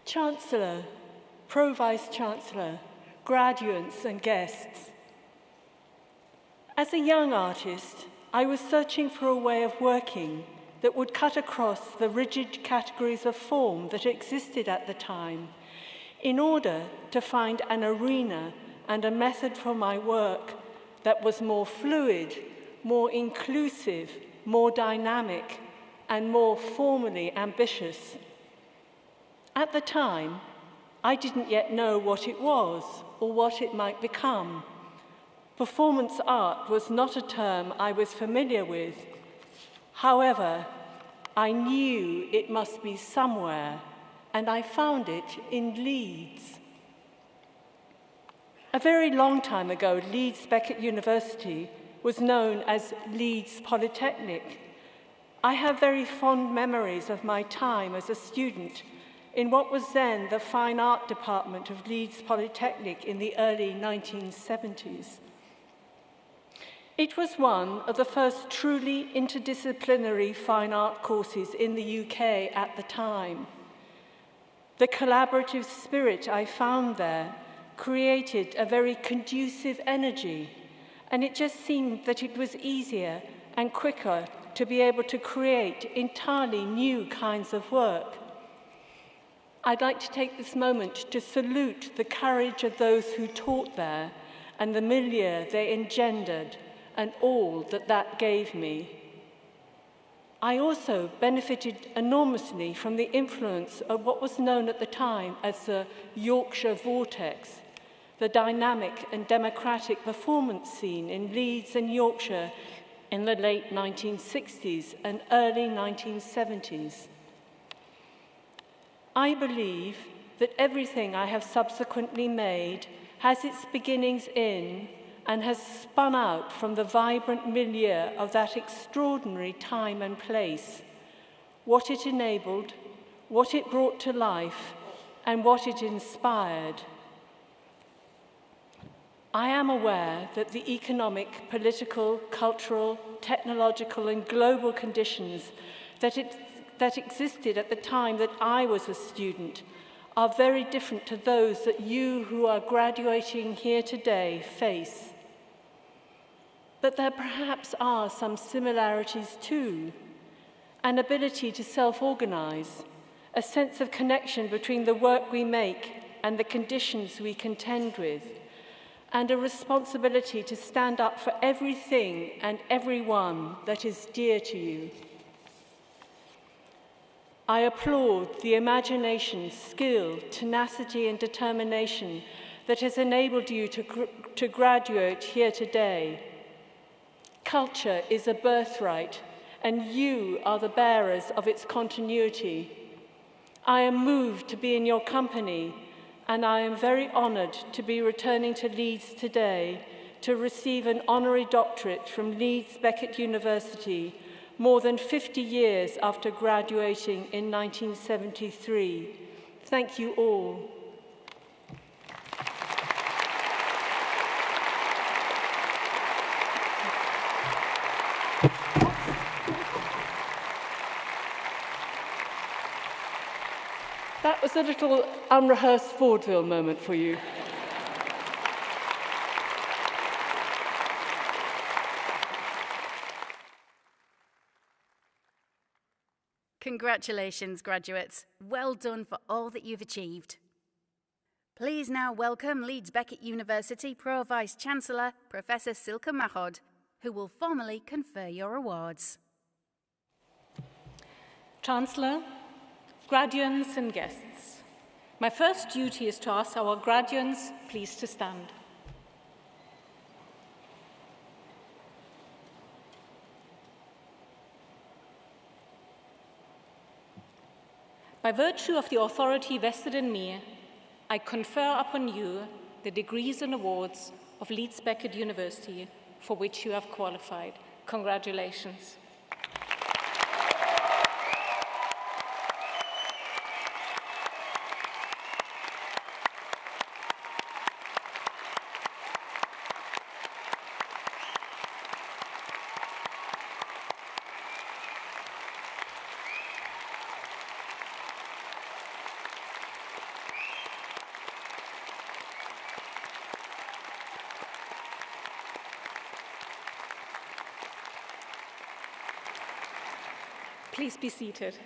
Chancellor, Pro-Vice-Chancellor, graduates and guests. As a young artist, I was searching for a way of working that would cut across the rigid categories of form that existed at the time in order to find an arena and a method for my work that was more fluid, more inclusive, more dynamic, and more formally ambitious. At the time, I didn't yet know what it was or what it might become. Performance art was not a term I was familiar with. However, I knew it must be somewhere, and I found it in Leeds. A very long time ago, Leeds Beckett University was known as Leeds Polytechnic. I have very fond memories of my time as a student in what was then the Fine Art Department of Leeds Polytechnic in the early 1970s. It was one of the first truly interdisciplinary fine art courses in the UK at the time. The collaborative spirit I found there created a very conducive energy, and it just seemed that it was easier and quicker to be able to create entirely new kinds of work. I'd like to take this moment to salute the courage of those who taught there and the milieu they engendered and all that that gave me. I also benefited enormously from the influence of what was known at the time as the Yorkshire Vortex, the dynamic and democratic performance scene in Leeds and Yorkshire in the late 1960s and early 1970s. I believe that everything I have subsequently made has its beginnings in and has spun out from the vibrant milieu of that extraordinary time and place, what it enabled, what it brought to life, and what it inspired. I am aware that the economic, political, cultural, technological, and global conditions that existed at the time that I was a student are very different to those that you who are graduating here today face. But there perhaps are some similarities too. An ability to self-organize, a sense of connection between the work we make and the conditions we contend with, and a responsibility to stand up for everything and everyone that is dear to you. I applaud the imagination, skill, tenacity, and determination that has enabled you to graduate here today. Culture is a birthright, and you are the bearers of its continuity. I am moved to be in your company, and I am very honoured to be returning to Leeds today to receive an honorary doctorate from Leeds Beckett University more than 50 years after graduating in 1973. Thank you all. That was a little unrehearsed vaudeville moment for you. Congratulations, graduates. Well done for all that you've achieved. Please now welcome Leeds Beckett University Pro-Vice-Chancellor, Professor Silke Mahod, who will formally confer your awards. Chancellor, graduates and guests, my first duty is to ask our graduates please to stand. By virtue of the authority vested in me, I confer upon you the degrees and awards of Leeds Beckett University for which you have qualified. Congratulations. Please be seated.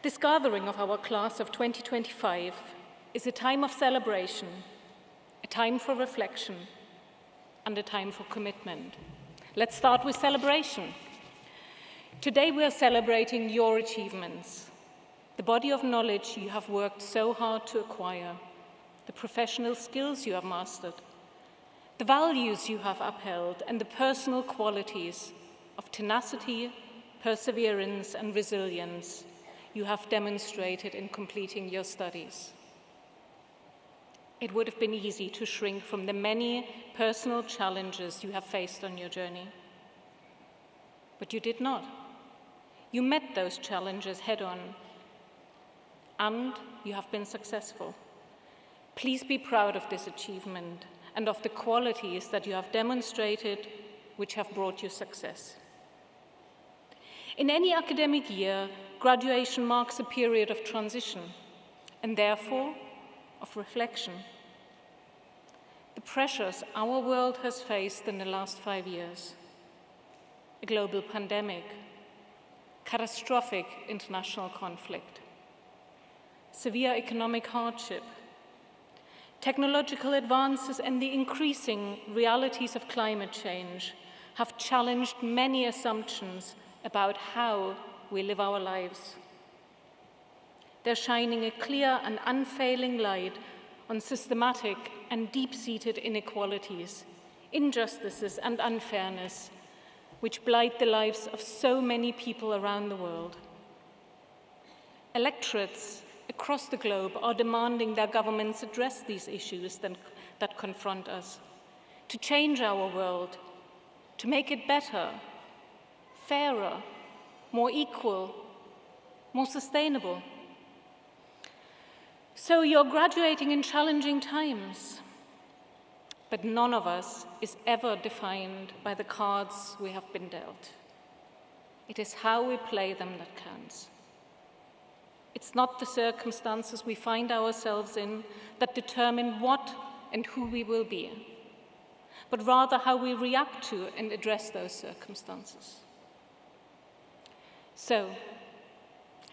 This gathering of our class of 2025 is a time of celebration, a time for reflection, and a time for commitment. Let's start with celebration. Today we are celebrating your achievements, the body of knowledge you have worked so hard to acquire, the professional skills you have mastered, the values you have upheld, and the personal qualities of tenacity, perseverance, and resilience you have demonstrated in completing your studies. It would have been easy to shrink from the many personal challenges you have faced on your journey. But you did not. You met those challenges head-on, and you have been successful. Please be proud of this achievement and of the qualities that you have demonstrated which have brought you success. In any academic year, graduation marks a period of transition and therefore of reflection. The pressures our world has faced in the last 5 years, a global pandemic, catastrophic international conflict, severe economic hardship, technological advances, and the increasing realities of climate change have challenged many assumptions about how we live our lives. They're shining a clear and unfailing light on systematic and deep-seated inequalities, injustices, and unfairness, which blight the lives of so many people around the world. Electorates across the globe are demanding their governments address these issues that confront us, to change our world, to make it better, fairer, more equal, more sustainable. So you're graduating in challenging times, but none of us is ever defined by the cards we have been dealt. It is how we play them that counts. It's not the circumstances we find ourselves in that determine what and who we will be, but rather how we react to and address those circumstances. So,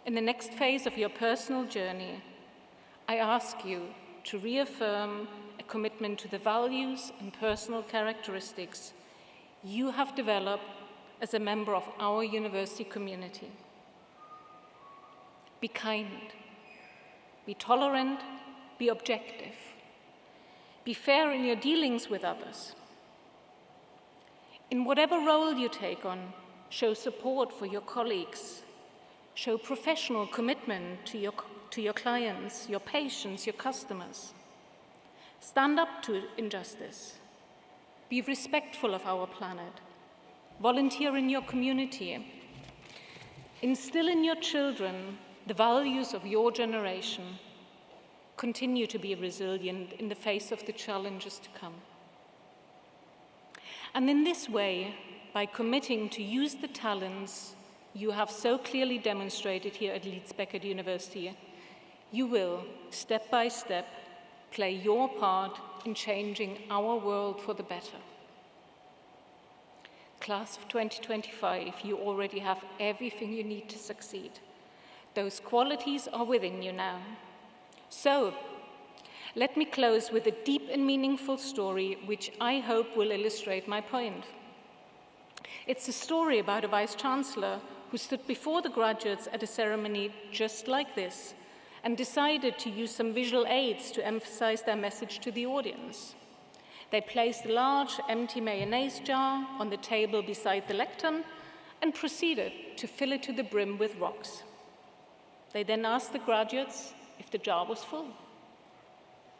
in the next phase of your personal journey, I ask you to reaffirm a commitment to the values and personal characteristics you have developed as a member of our university community. Be kind, be tolerant, be objective, be fair in your dealings with others. In whatever role you take on, show support for your colleagues, show professional commitment to your clients, your patients, your customers. Stand up to injustice, be respectful of our planet, volunteer in your community, instill in your children the values of your generation, continue to be resilient in the face of the challenges to come. And in this way, by committing to use the talents you have so clearly demonstrated here at Leeds Beckett University, you will, step by step, play your part in changing our world for the better. Class of 2025, you already have everything you need to succeed. Those qualities are within you now. So, let me close with a deep and meaningful story which I hope will illustrate my point. It's a story about a vice-chancellor who stood before the graduates at a ceremony just like this and decided to use some visual aids to emphasize their message to the audience. They placed a large empty mayonnaise jar on the table beside the lectern and proceeded to fill it to the brim with rocks. They then asked the graduates if the jar was full.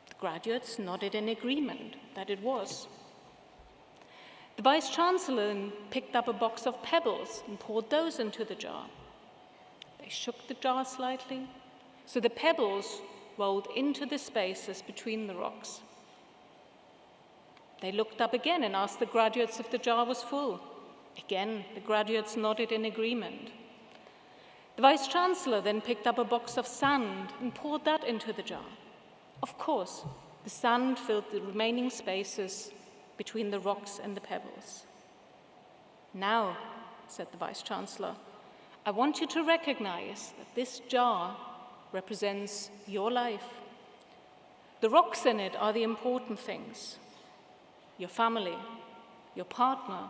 The graduates nodded in agreement that it was. The Vice-Chancellor then picked up a box of pebbles and poured those into the jar. They shook the jar slightly, so the pebbles rolled into the spaces between the rocks. They looked up again and asked the graduates if the jar was full. Again, the graduates nodded in agreement. The Vice-Chancellor then picked up a box of sand and poured that into the jar. Of course, the sand filled the remaining spaces between the rocks and the pebbles. Now, said the Vice-Chancellor, I want you to recognize that this jar represents your life. The rocks in it are the important things: your family, your partner,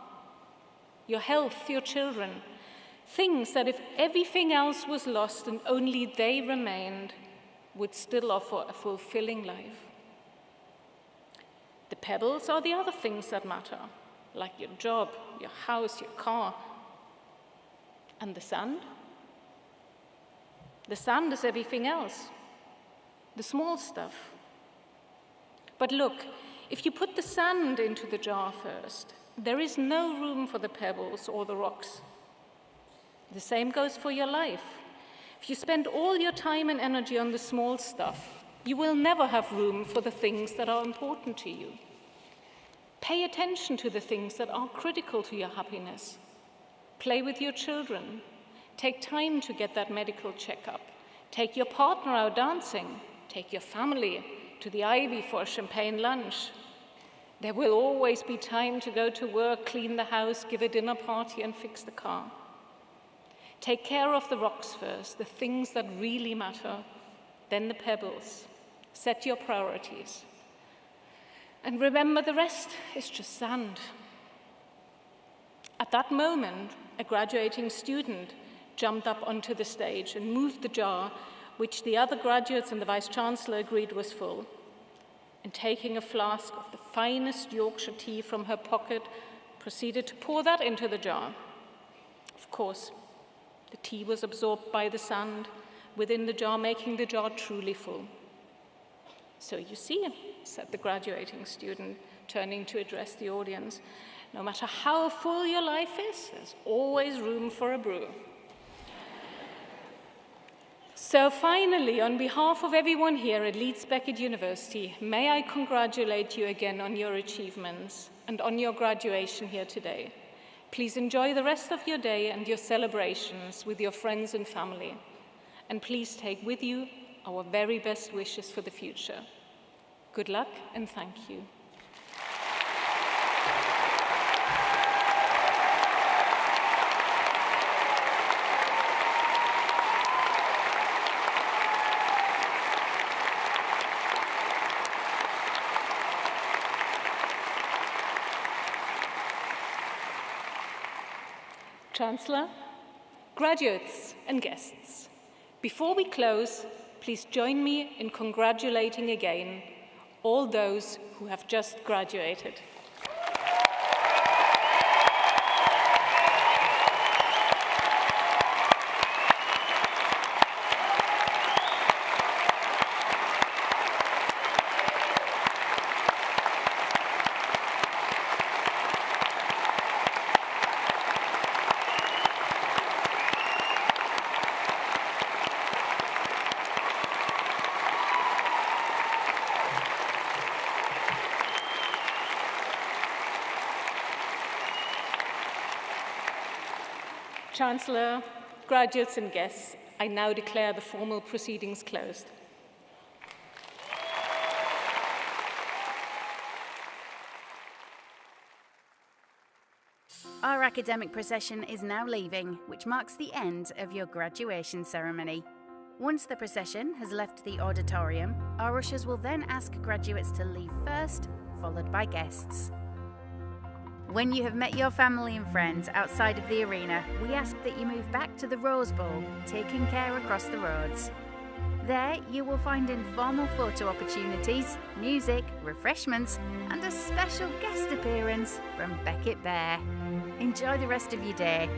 your health, your children, things that if everything else was lost and only they remained, would still offer a fulfilling life. The pebbles are the other things that matter, like your job, your house, your car. And the sand? The sand is everything else, the small stuff. But look, if you put the sand into the jar first, there is no room for the pebbles or the rocks. The same goes for your life. If you spend all your time and energy on the small stuff, you will never have room for the things that are important to you. Pay attention to the things that are critical to your happiness. Play with your children. Take time to get that medical checkup. Take your partner out dancing. Take your family to the Ivy for a champagne lunch. There will always be time to go to work, clean the house, give a dinner party, and fix the car. Take care of the rocks first, the things that really matter, then the pebbles. Set your priorities. And remember, the rest is just sand. At that moment, a graduating student jumped up onto the stage and moved the jar, which the other graduates and the Vice-Chancellor agreed was full, and taking a flask of the finest Yorkshire tea from her pocket, proceeded to pour that into the jar. Of course, the tea was absorbed by the sand within the jar, making the jar truly full. So you see, said the graduating student, turning to address the audience, no matter how full your life is, there's always room for a brew. So finally, on behalf of everyone here at Leeds Beckett University, may I congratulate you again on your achievements and on your graduation here today. Please enjoy the rest of your day and your celebrations with your friends and family. And please take with you our very best wishes for the future. Good luck and thank you. Chancellor, graduates and guests, before we close, please join me in congratulating again all those who have just graduated. Chancellor, graduates and guests, I now declare the formal proceedings closed. Our academic procession is now leaving, which marks the end of your graduation ceremony. Once the procession has left the auditorium, our ushers will then ask graduates to leave first, followed by guests. When you have met your family and friends outside of the arena, we ask that you move back to the Rose Bowl, taking care across the roads. There, you will find informal photo opportunities, music, refreshments, and a special guest appearance from Beckett Bear. Enjoy the rest of your day.